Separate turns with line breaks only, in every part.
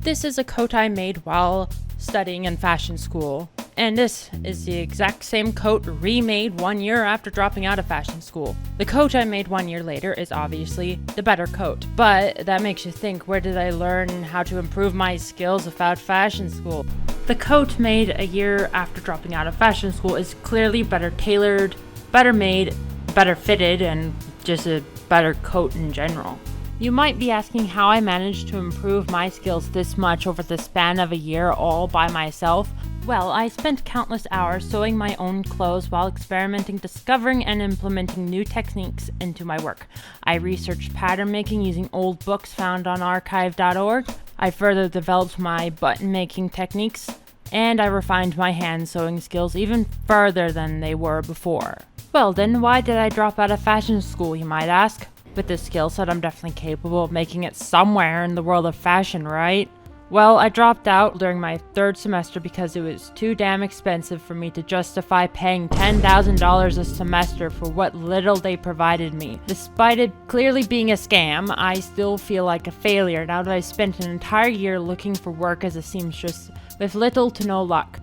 This is a coat I made while studying in fashion school, and this is the exact same coat remade 1 year after dropping out of fashion school. The coat I made 1 year later is obviously the better coat, but that makes you think, where did I learn how to improve my skills without fashion school? The coat made a year after dropping out of fashion school is clearly better tailored, better made, better fitted, and just a better coat in general. You might be asking how I managed to improve my skills this much over the span of a year all by myself. Well, I spent countless hours sewing my own clothes while experimenting, discovering, and implementing new techniques into my work. I researched pattern making using old books found on archive.org. I further developed my button making techniques, and I refined my hand sewing skills even further than they were before. Well, then why did I drop out of fashion school, you might ask? With this skill set, I'm definitely capable of making it somewhere in the world of fashion, right? Well, I dropped out during my third semester because it was too damn expensive for me to justify paying $10,000 a semester for what little they provided me. Despite it clearly being a scam, I still feel like a failure now that I spent an entire year looking for work as a seamstress with little to no luck.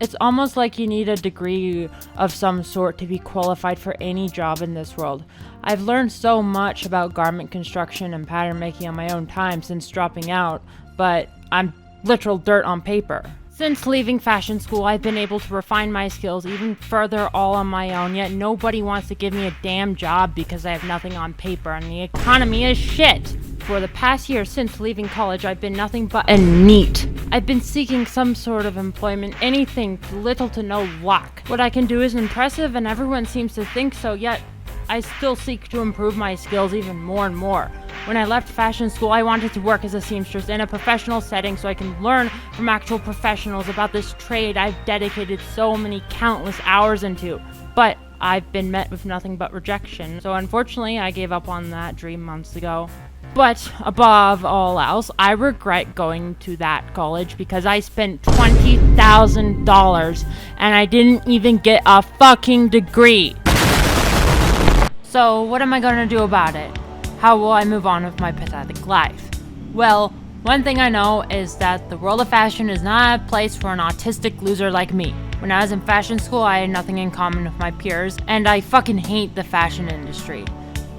It's almost like you need a degree of some sort to be qualified for any job in this world. I've learned so much about garment construction and pattern making on my own time since dropping out, but I'm literal dirt on paper. Since leaving fashion school, I've been able to refine my skills even further all on my own, yet nobody wants to give me a damn job because I have nothing on paper and the economy is shit. For the past year since leaving college, I've been nothing but a NEET. I've been seeking some sort of employment, anything, little to no luck. What I can do is impressive and everyone seems to think so, yet I still seek to improve my skills even more and more. When I left fashion school, I wanted to work as a seamstress in a professional setting so I can learn from actual professionals about this trade I've dedicated so many countless hours into. But I've been met with nothing but rejection, so unfortunately I gave up on that dream months ago. But above all else, I regret going to that college because I spent $20,000 and I didn't even get a fucking degree. So what am I gonna do about it? How will I move on with my pathetic life? Well, one thing I know is that the world of fashion is not a place for an autistic loser like me. When I was in fashion school, I had nothing in common with my peers, and I fucking hate the fashion industry.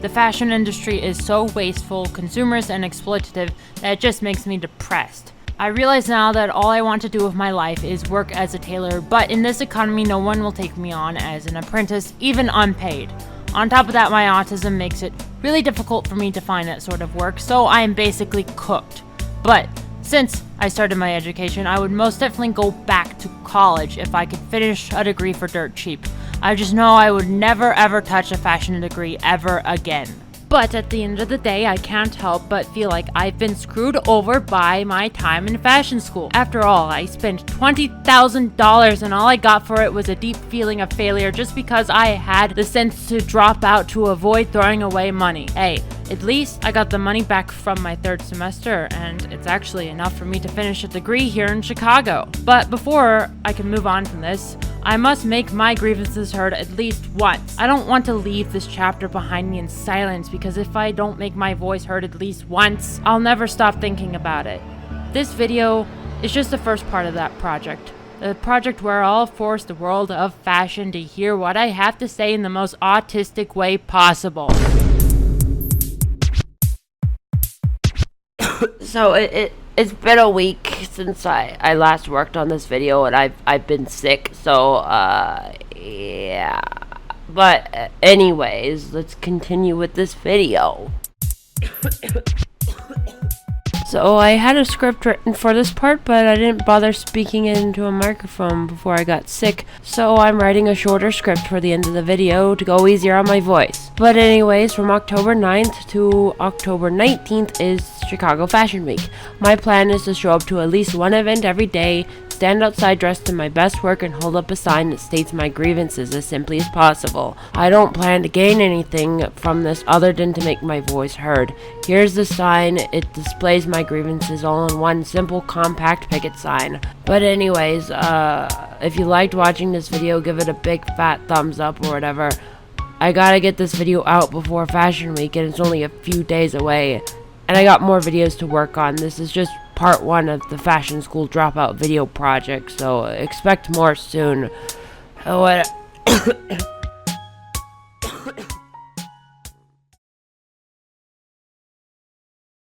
The fashion industry is so wasteful, consumerist, and exploitative that it just makes me depressed. I realize now that all I want to do with my life is work as a tailor, but in this economy, no one will take me on as an apprentice, even unpaid. On top of that, my autism makes it really difficult for me to find that sort of work, so I am basically cooked. But since I started my education, I would most definitely go back to college if I could finish a degree for dirt cheap. I just know I would never ever touch a fashion degree ever again. But at the end of the day, I can't help but feel like I've been screwed over by my time in fashion school. After all, I spent $20,000 and all I got for it was a deep feeling of failure just because I had the sense to drop out to avoid throwing away money. Hey, at least I got the money back from my third semester, and it's actually enough for me to finish a degree here in Chicago. But before I can move on from this, I must make my grievances heard at least once. I don't want to leave this chapter behind me in silence because if I don't make my voice heard at least once, I'll never stop thinking about it. This video is just the first part of that project. The project where I'll force the world of fashion to hear what I have to say in the most autistic way possible. So it's been a week since I last worked on this video, and I've been sick, so yeah. But anyways, let's continue with this video. So I had a script written for this part, but I didn't bother speaking it into a microphone before I got sick, so I'm writing a shorter script for the end of the video to go easier on my voice. But anyways, from October 9th to October 19th is Chicago Fashion Week. My plan is to show up to at least one event every day, stand outside dressed in my best work, and hold up a sign that states my grievances as simply as possible. I don't plan to gain anything from this other than to make my voice heard. Here's the sign. It displays my grievances all in one simple compact picket sign. But anyways, if you liked watching this video, give it a big fat thumbs up or whatever. I gotta get this video out before Fashion Week, and it's only a few days away. And I got more videos to work on. This is just
part 1 of the Fashion School Dropout video project, so expect more soon. What